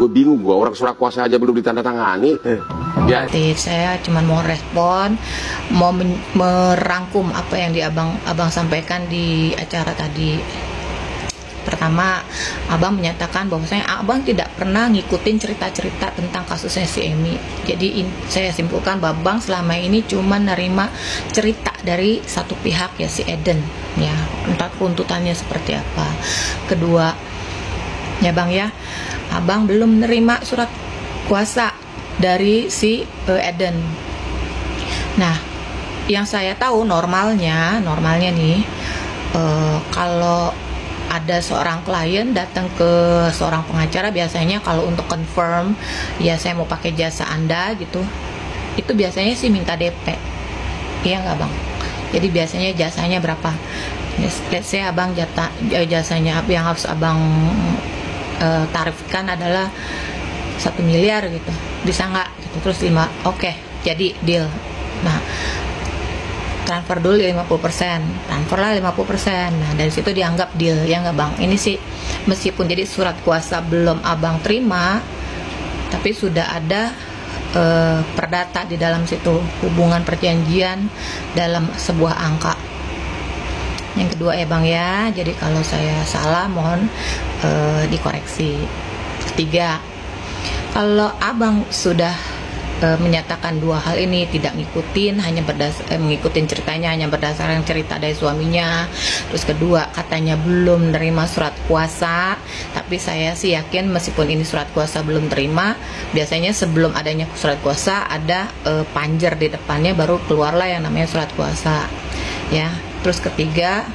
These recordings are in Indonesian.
Gue bingung, gue orang surat kuasa aja belum ditandatangani. Ya. Saya cuma mau respon, mau merangkum apa yang abang sampaikan di acara tadi. Pertama, abang menyatakan bahwasanya abang tidak pernah ngikutin cerita-cerita tentang kasusnya si Emi. Jadi saya simpulkan bahwa abang selama ini cuma nerima cerita dari satu pihak, ya si Eden, ya entah tuntutannya seperti apa. Kedua, ya bang ya, abang belum menerima surat kuasa dari si Eden. Nah, yang saya tahu normalnya nih, kalau ada seorang klien datang ke seorang pengacara, biasanya kalau untuk confirm ya saya mau pakai jasa Anda gitu, itu biasanya sih minta DP, iya nggak bang? Jadi biasanya jasanya berapa? Let's say abang jasanya yang harus abang tarifkan adalah 1 miliar gitu, bisa nggak gitu? Terus 5, oke, jadi deal. Nah, transfer dulu 50%, transferlah 50%. Nah, dari situ dianggap deal, ya nggak bang? Ini sih meskipun jadi surat kuasa belum abang terima, tapi sudah ada perdata di dalam situ, hubungan perjanjian dalam sebuah angka. Yang kedua ya bang ya, jadi kalau saya salah mohon dikoreksi. Ketiga, kalau abang sudah menyatakan dua hal ini tidak ngikutin, hanya mengikutin ceritanya hanya berdasarkan cerita dari suaminya. Terus kedua, katanya belum menerima surat kuasa, tapi saya sih yakin meskipun ini surat kuasa belum terima, biasanya sebelum adanya surat kuasa ada panjer di depannya, baru keluarlah yang namanya surat kuasa, ya. Terus ketiga,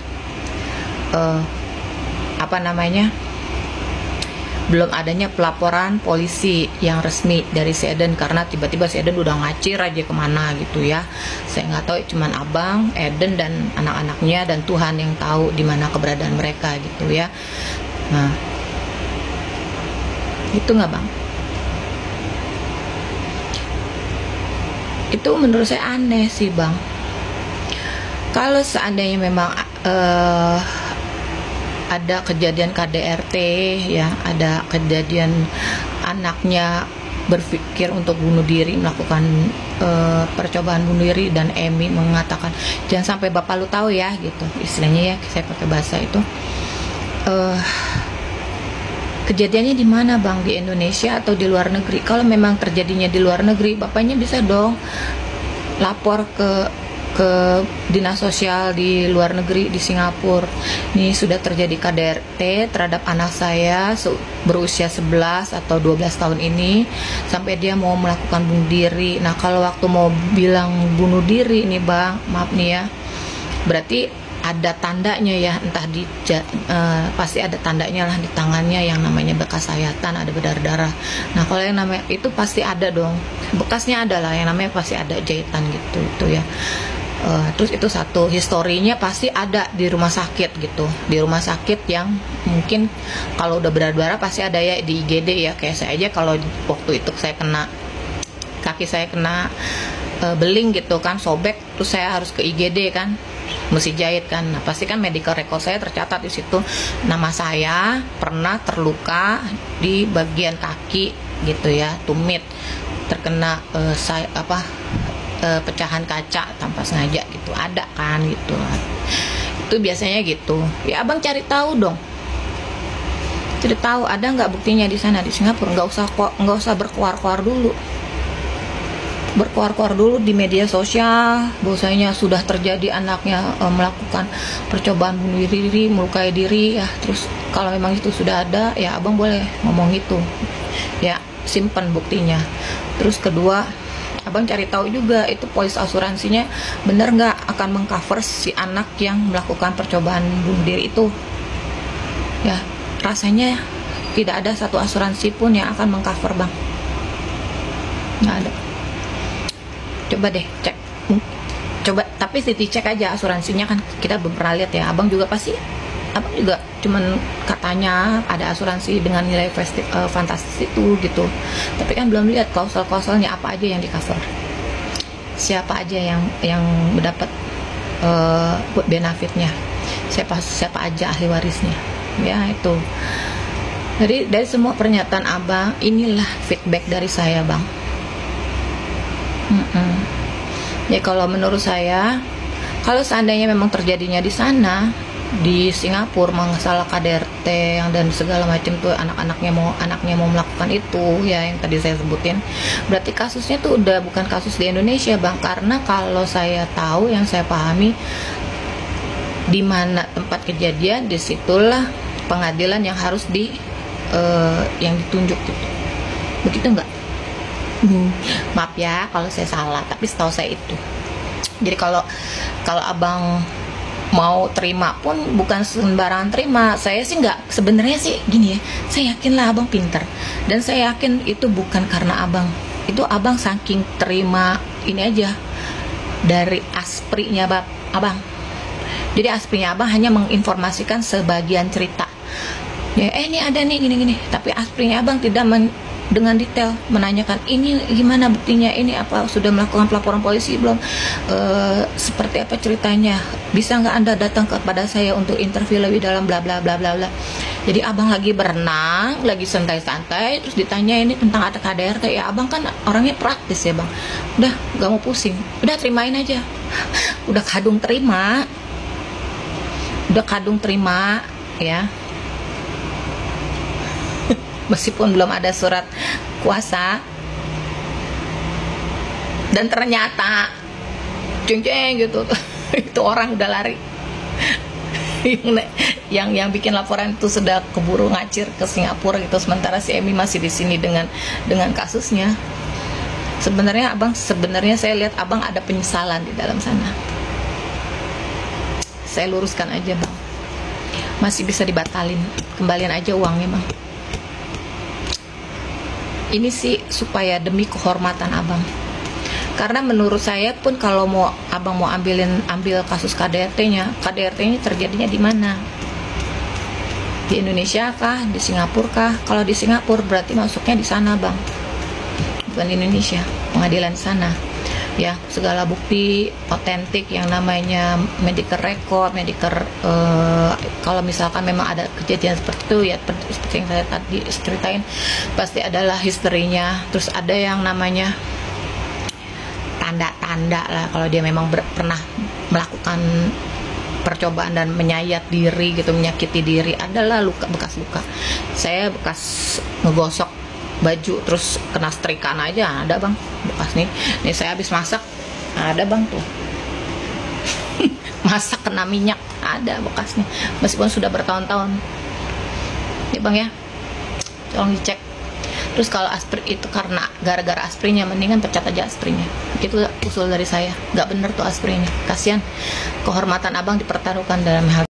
belum adanya pelaporan polisi yang resmi dari si Eden, karena tiba-tiba si Eden udah ngacir aja kemana gitu ya. Saya nggak tahu, cuman abang, Eden dan anak-anaknya dan Tuhan yang tahu di mana keberadaan mereka gitu ya. Nah, itu nggak bang? Itu menurut saya aneh sih bang. Kalau seandainya memang ada kejadian KDRT, ya ada kejadian anaknya berpikir untuk bunuh diri, melakukan percobaan bunuh diri, dan Emi mengatakan jangan sampai bapak lu tahu ya gitu, istilahnya ya, saya pakai bahasa itu. Kejadiannya di mana bang? Di Indonesia atau di luar negeri? Kalau memang terjadinya di luar negeri, bapaknya bisa dong lapor ke dinas sosial di luar negeri, di Singapura. Ini sudah terjadi KDRT terhadap anak saya berusia 11 atau 12 tahun ini, sampai dia mau melakukan bunuh diri. Nah, kalau waktu mau bilang bunuh diri nih bang, maaf nih ya, berarti ada tandanya ya, entah pasti ada tandanya lah di tangannya yang namanya bekas sayatan, ada berdarah-darah. Nah, kalau yang namanya itu pasti ada dong, bekasnya ada lah, yang namanya pasti ada jahitan gitu itu ya. Terus itu satu, historinya pasti ada di rumah sakit gitu, di rumah sakit yang mungkin kalau udah berdarah pasti ada ya di IGD ya. Kayak saya aja kalau waktu itu saya kena, kaki saya kena beling gitu kan, sobek, terus saya harus ke IGD kan, mesti jahit kan. Nah, pasti kan medical record saya tercatat di situ, nama saya pernah terluka di bagian kaki gitu ya, tumit, terkena pecahan kaca tanpa sengaja gitu, ada kan gitu. Itu biasanya gitu ya, abang cari tahu dong, cari tahu ada nggak buktinya di sana di Singapura. Nggak usah berkuar-kuar dulu di media sosial bahwasanya sudah terjadi anaknya melakukan percobaan bunuh diri, melukai diri ya. Terus kalau memang itu sudah ada ya, abang boleh ngomong itu ya, simpan buktinya. Terus kedua, abang cari tahu juga itu polis asuransinya benar nggak akan mengcover si anak yang melakukan percobaan bunuh diri itu ya. Rasanya tidak ada satu asuransi pun yang akan mengcover bang, nggak ada. Coba deh cek, coba, tapi city cek aja asuransinya, kan kita belum pernah lihat ya. Abang juga cuman katanya ada asuransi dengan nilai fantastis itu gitu, tapi kan belum lihat klausul-klausulnya apa aja yang di cover, siapa aja yang mendapat benefitnya, siapa aja ahli warisnya ya. Itu Dari semua pernyataan abang, inilah feedback dari saya, bang. Ya kalau menurut saya, kalau seandainya memang terjadinya di sana, di Singapura, masalah KDRT yang dan segala macam tuh, anaknya mau melakukan itu ya yang tadi saya sebutin, berarti kasusnya tuh udah bukan kasus di Indonesia, bang. Karena kalau saya tahu, yang saya pahami, di mana tempat kejadian, disitulah pengadilan yang harus yang ditunjuk gitu. Begitu enggak? Maaf ya kalau saya salah, tapi setahu saya itu. Jadi kalau abang mau terima pun bukan sembarangan terima. Saya sih nggak, sebenarnya sih gini ya, saya yakin lah abang pinter, dan saya yakin itu bukan karena abang, itu abang saking terima ini aja dari asprinya abang. Jadi asprinya abang hanya menginformasikan sebagian cerita ya, ini ada nih gini-gini, tapi asprinya abang tidak dengan detail menanyakan ini gimana buktinya, ini apa, sudah melakukan pelaporan polisi belum, seperti apa ceritanya, bisa nggak anda datang kepada saya untuk interview lebih dalam, bla bla bla bla bla. Jadi abang lagi berenang, lagi santai-santai, terus ditanya ini tentang ada KDRT, ya abang kan orangnya praktis ya bang, udah nggak mau pusing, udah terimain aja. Udah kadung terima ya, meskipun belum ada surat kuasa, dan ternyata ceng gitu itu orang udah lari. yang bikin laporan itu sudah keburu ngacir ke Singapura gitu, sementara si Emi masih di sini dengan kasusnya. Sebenarnya saya lihat abang ada penyesalan di dalam sana. Saya luruskan aja bang, masih bisa dibatalin, kembalian aja uangnya bang. Ini sih supaya demi kehormatan abang, karena menurut saya pun kalau abang mau ambil kasus KDRT-nya terjadinya di mana? Di Indonesia kah? Di Singapura kah? Kalau di Singapura berarti masuknya di sana bang, bukan di Indonesia, pengadilan sana ya. Segala bukti otentik yang namanya medical record, kalau misalkan memang ada kejadian seperti itu ya, seperti yang saya tadi ceritain, pasti adalah historinya. Terus ada yang namanya tanda-tanda lah, kalau dia memang pernah melakukan percobaan dan menyayat diri gitu, menyakiti diri, adalah bekas luka. Saya bekas ngegosok baju terus kena setrikaan aja ada bang bekas nih saya habis masak, ada bang tuh. Masak kena minyak, ada bekasnya, meskipun sudah bertahun-tahun ya bang ya, tolong dicek. Terus kalau aspri itu karena gara-gara asprinya, mendingan pecat aja asprinya. Itu usul dari saya, nggak bener tuh asprinya, kasihan kehormatan abang dipertaruhkan dalam hal